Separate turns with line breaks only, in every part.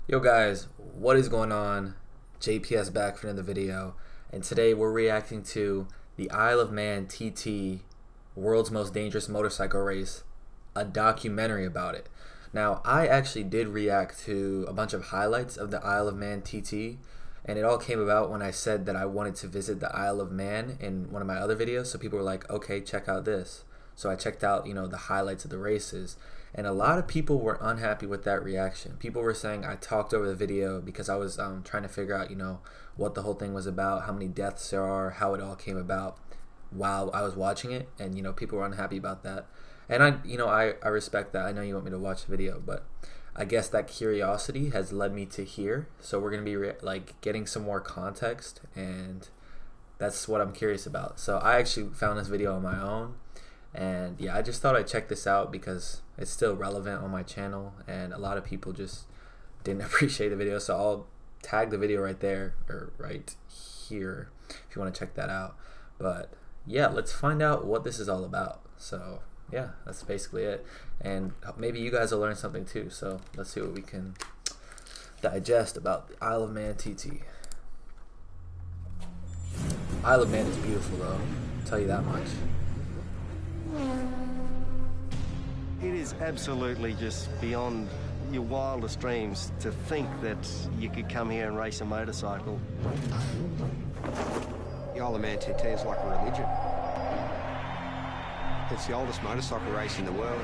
Yo guys, what is going on? JPS back for another video, and today we're reacting to the Isle of Man TT World's Most Dangerous Motorcycle Race, a documentary about it. Now, I actually did react to a bunch of highlights of the Isle of Man TT, and it all came about when I said that I wanted to visit the Isle of Man in one of my other videos, so people were like, okay, check out this. So I checked out, the highlights of the races, and a lot of people were unhappy with that reaction. People were saying I talked over the video because I was trying to figure out, what the whole thing was about, how many deaths there are, how it all came about while I was watching it, and people were unhappy about that. And I respect that. I know you want me to watch the video, but I guess that curiosity has led me to here. So we're gonna be getting some more context, and that's what I'm curious about. So I actually found this video on my own, and yeah, I just thought I'd check this out because it's still relevant on my channel, and a lot of people just didn't appreciate the video. So I'll tag the video right there, or right here, if you want to check that out. But yeah, let's find out what this is all about. So yeah, that's basically it, and maybe you guys will learn something too. So let's see what we can digest about the Isle of Man TT. Isle of Man is beautiful though, I'll tell you that much.
It is absolutely just beyond your wildest dreams to think that you could come here and race a motorcycle.
The Isle of Man TT is like a religion. It's the oldest motorcycle race in the world.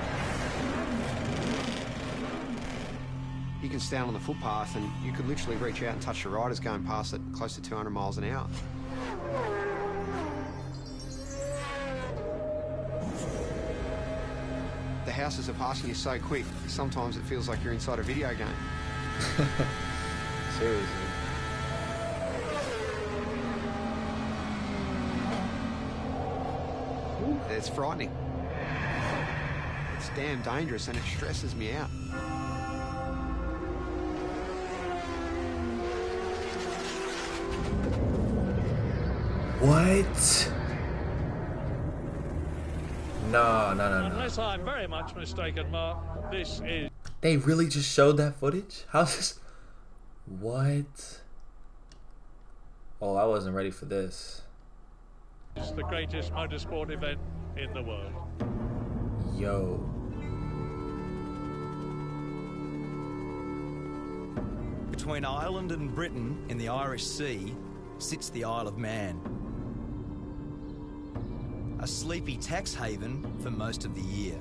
You can stand on the footpath and you could literally reach out and touch the riders going past at close to 200 miles an hour. The houses are passing you so quick, sometimes it feels like you're inside a video game.
Seriously.
It's frightening. It's damn dangerous and it stresses me out.
What? No.
Unless I'm very much mistaken, Mark, this is
They really just showed that footage? How's this? What? Oh, I wasn't ready for this.
the greatest motorsport event in the world.
Yo.
Between Ireland and Britain in the Irish Sea sits the Isle of Man. A sleepy tax haven for most of the year.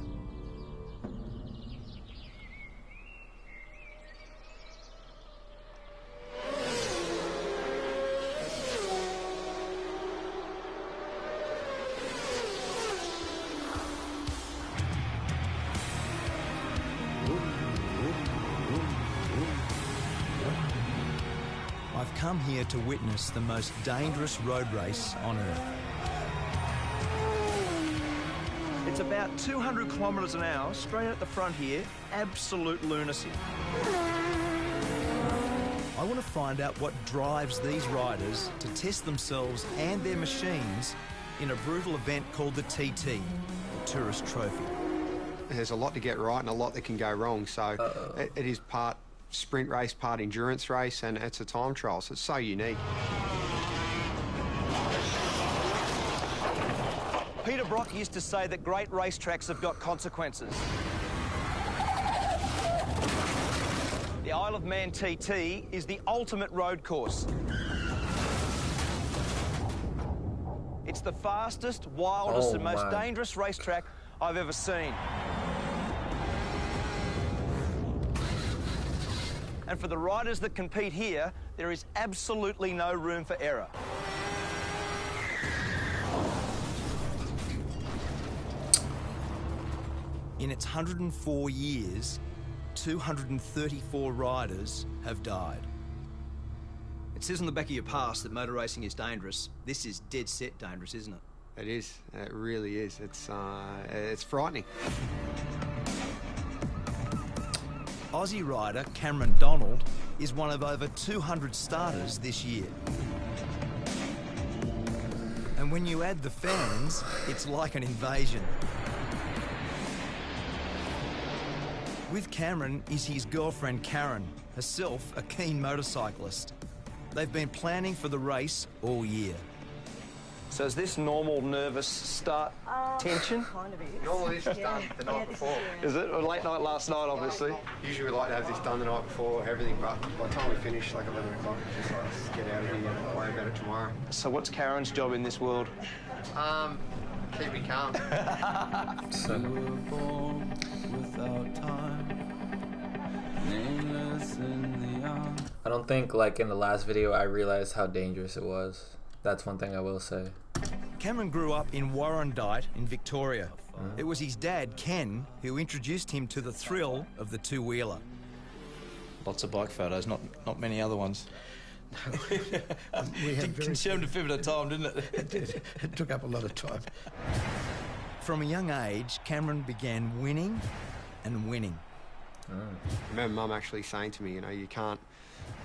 I've come here to witness the most dangerous road race on Earth.
It's about 200 kilometres an hour, straight at the front here. Absolute lunacy.
I want to find out what drives these riders to test themselves and their machines in a brutal event called the TT, the Tourist Trophy.
There's a lot to get right and a lot that can go wrong, so it is part sprint race, part endurance race, and it's a time trial, so it's so unique.
Peter Brock used to say that great racetracks have got consequences. The Isle of Man TT is the ultimate road course. It's the fastest, wildest, and most dangerous racetrack I've ever seen. And for the riders that compete here, there is absolutely no room for error.
In its 104 years, 234 riders have died.
It says on the back of your pass that motor racing is dangerous. This is dead set dangerous, isn't it?
It is. It really is. It's frightening.
Aussie rider Cameron Donald is one of over 200 starters this year. And when you add the fans, it's like an invasion. With Cameron is his girlfriend Karen, herself a keen motorcyclist. They've been planning for the race all year.
So is this normal nervous start tension?
Kind of is.
Normally this is done the night before.
Is it? A late night last night, obviously.
Usually we like to have this done the night before, everything, but by the time we finish, like 11 o'clock, it's just like, let's get out of here and worry about it tomorrow.
So what's Karen's job in this world?
Keep me calm.
I don't think, like in the last video, I realized how dangerous it was. That's one thing I will say.
Cameron grew up in Warrandyte in Victoria. It was his dad, Ken, who introduced him to the thrill of the two-wheeler.
Lots of bike photos, not many other ones.
We had
Consumed a fair bit of time, didn't it?
It did. It took up a lot of time.
From a young age, Cameron began winning and winning.
I remember Mum actually saying to me, you know, you can't,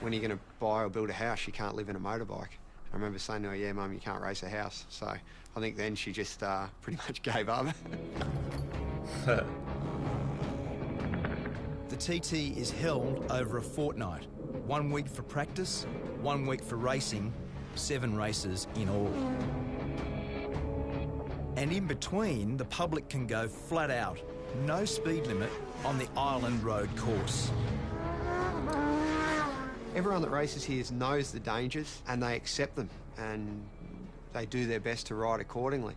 when you're going to buy or build a house, you can't live in a motorbike. I remember saying to her, yeah, Mum, you can't race a house. So I think then she just pretty much gave up.
The TT is held over a fortnight. 1 week for practice, 1 week for racing, 7 races in all. And in between, the public can go flat out, no speed limit on the Island Road course.
Everyone that races here knows the dangers and they accept them and they do their best to ride accordingly.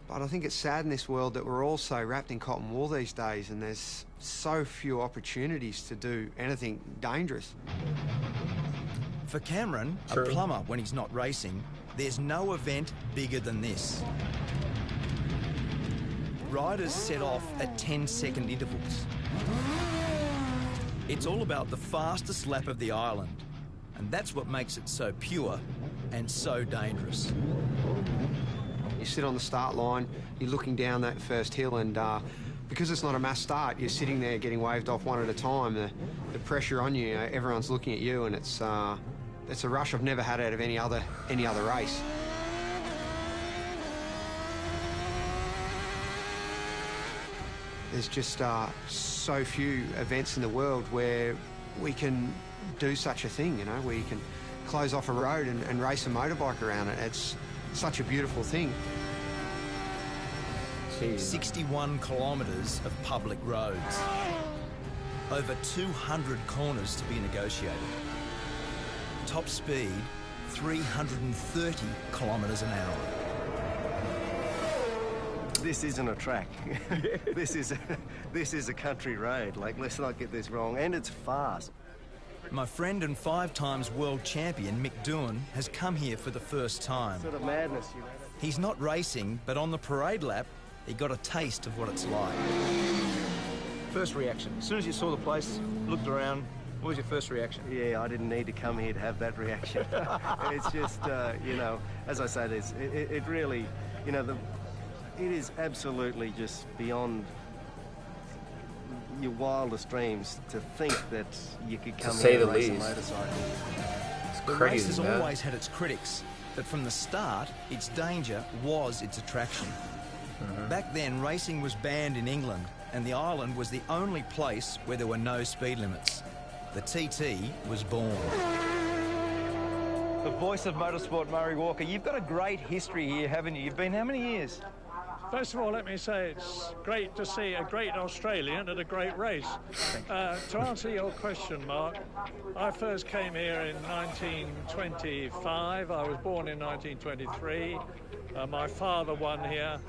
But I think it's sad in this world that we're all so wrapped in cotton wool these days and there's so few opportunities to do anything dangerous.
For Cameron, a plumber when he's not racing, there's no event bigger than this. Riders set off at 10-second intervals. It's all about the fastest lap of the island, and that's what makes it so pure and so dangerous.
You sit on the start line, you're looking down that first hill, and because it's not a mass start, you're sitting there getting waved off one at a time. The pressure on you, everyone's looking at you, and it's a rush I've never had out of any other race. There's just so few events in the world where we can do such a thing, you know, where you can close off a road and race a motorbike around it. It's such a beautiful thing.
Jeez. 61 kilometres of public roads. Over 200 corners to be negotiated. Top speed, 330 kilometres an hour.
This isn't a track. This is a country road. Like, let's not get this wrong. And it's fast.
My friend and 5-times world champion Mick Doohan has come here for the first time.
Sort of madness, you know.
He's not racing, but on the parade lap, he got a taste of what it's like.
First reaction. As soon as you saw the place, looked around, what was your first reaction?
Yeah, I didn't need to come here to have that reaction. It's just, you know, as I say, it really, you know, it is absolutely just beyond your wildest dreams to think that you could come here and race a motorcycle.
The race has always had its critics, but from the start, its danger was its attraction. Back then, racing was banned in England, and the island was the only place where there were no speed limits. The TT was born.
The voice of motorsport, Murray Walker. You've got a great history here, haven't you? You've been how many years?
First of all, let me say it's great to see a great Australian at a great race. To answer your question, Mark, I first came here in 1925. I was born in 1923. My father won here.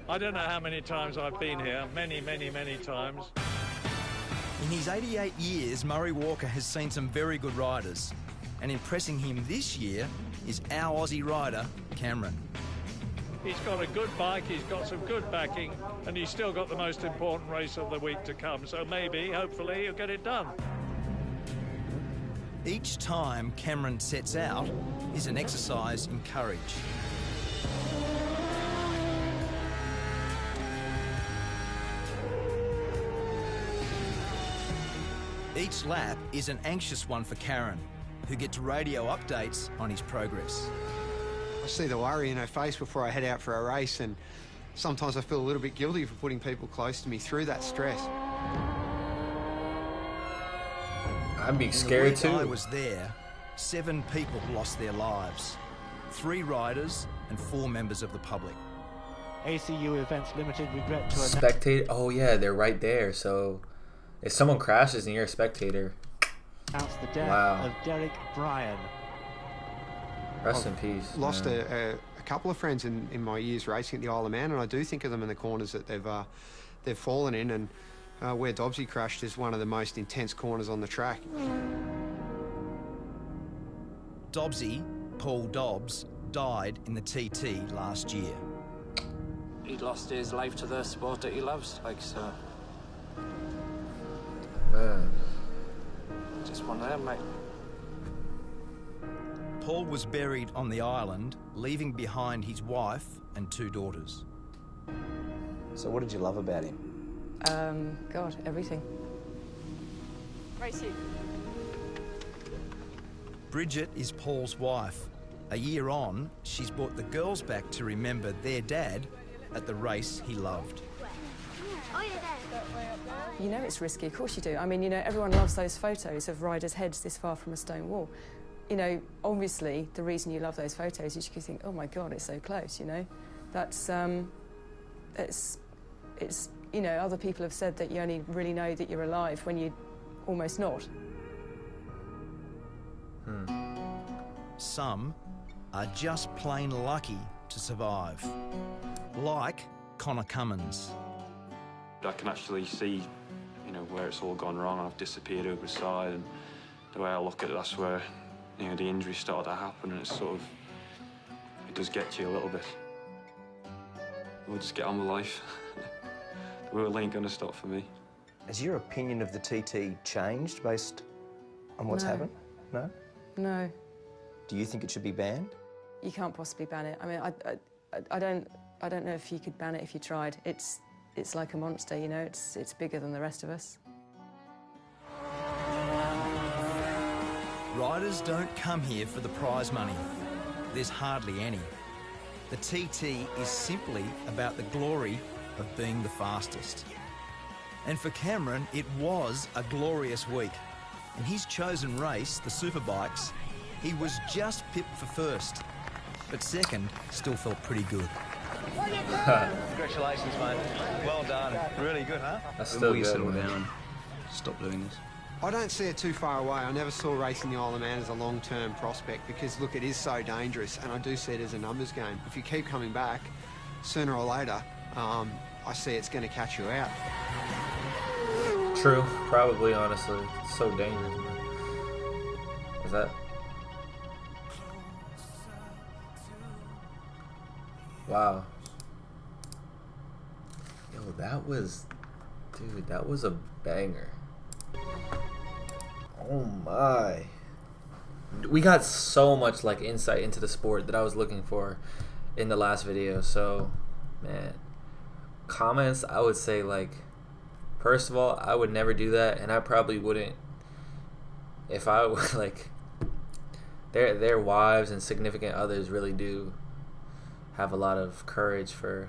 I don't know how many times I've been here. Many, many, many times.
In his 88 years, Murray Walker has seen some very good riders. And impressing him this year is our Aussie rider, Cameron.
He's got a good bike, he's got some good backing, and he's still got the most important race of the week to come. So maybe, hopefully, he'll get it done.
Each time Cameron sets out is an exercise in courage. Each lap is an anxious one for Karen, who gets radio updates on his progress.
I see the worry in her face before I head out for a race, and sometimes I feel a little bit guilty for putting people close to me through that stress.
I'd be scared too.
When I was there, 7 people lost their lives. 3 riders and 4 members of the public.
ACU Events Limited regret to announce...
Spectator? Oh yeah, they're right there. So if someone crashes and you're a spectator...
Announce the death of Derek Bryan.
Rest in peace.
Lost a couple of friends in my years racing at the Isle of Man, and I do think of them in the corners that they've fallen in, and where Dobbsy crashed is one of the most intense corners on the track.
Dobbsy, Paul Dobbs, died in the TT last year.
He lost his life to the sport that he loves, like, so.
Man.
Just one of them, mate.
Paul was buried on the island, leaving behind his wife and 2 daughters.
So what did you love about him?
God, everything.
Racing.
Bridget is Paul's wife. A year on, she's brought the girls back to remember their dad at the race he loved.
You know it's risky, of course you do. I mean, you know, everyone loves those photos of riders' heads this far from a stone wall. You know, obviously, the reason you love those photos is you think, oh my God, it's so close, you know? That's, it's, you know, other people have said that you only really know that you're alive when you're almost not.
Some are just plain lucky to survive. Like Connor Cummins.
I can actually see, you know, where it's all gone wrong. I've disappeared over the side, and the way I look at it, that's where, you know, the injuries started to happen, and it's sort of, it does get to you a little bit. We'll just get on with life. The world ain't gonna stop for me.
Has your opinion of the TT changed based on what's happened? No?
No.
Do you think it should be banned?
You can't possibly ban it. I mean, I don't know if you could ban it if you tried. It's like a monster, you know. It's bigger than the rest of us.
Riders don't come here for the prize money. There's hardly any. The TT is simply about the glory of being the fastest. And for Cameron, it was a glorious week. In his chosen race, the Superbikes, he was just pipped for first, but second still felt pretty good.
Congratulations, mate. Well done. Really good, huh?
That's still good,
settle down and stop doing this.
I don't see it too far away. I never saw racing the Isle of Man as a long-term prospect because, look, it is so dangerous, and I do see it as a numbers game. If you keep coming back, sooner or later, I see it's going to catch you out.
True, probably, honestly. It's so dangerous, man. Is that... Wow. Yo, that was... Dude, that was a banger. Oh my. We got so much like insight into the sport that I was looking for in the last video. So, man, comments, I would say, like, first of all, I would never do that, and I probably wouldn't if I was like, their wives and significant others really do have a lot of courage for,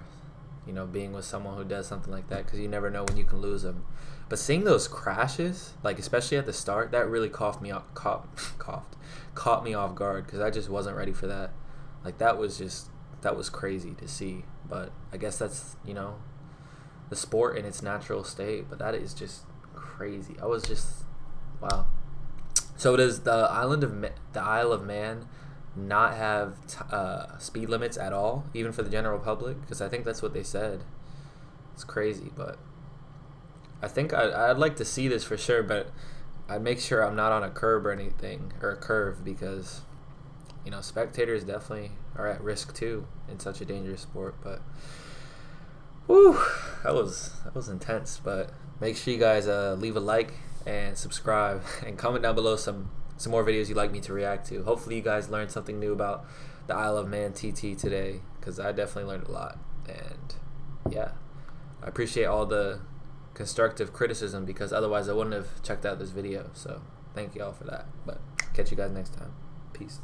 you know, being with someone who does something like that, because you never know when you can lose them. But seeing those crashes, like especially at the start, that really caught me off guard, because I just wasn't ready for that. Like that was crazy to see. But I guess that's, you know, the sport in its natural state. But that is just crazy. I was just, wow. So does the Isle of Man not have speed limits at all, even for the general public? Because I think that's what they said. It's crazy, but I think I'd like to see this for sure, but I'd make sure I'm not on a curb or anything, or a curve, because, you know, spectators definitely are at risk too in such a dangerous sport. But whew, that was intense. But make sure you guys leave a like and subscribe and comment down below some more videos you'd like me to react to. Hopefully you guys learned something new about the Isle of Man TT today, because I definitely learned a lot. And yeah, I appreciate all the constructive criticism, because otherwise I wouldn't have checked out this video. So thank you all for that. But catch you guys next time. Peace.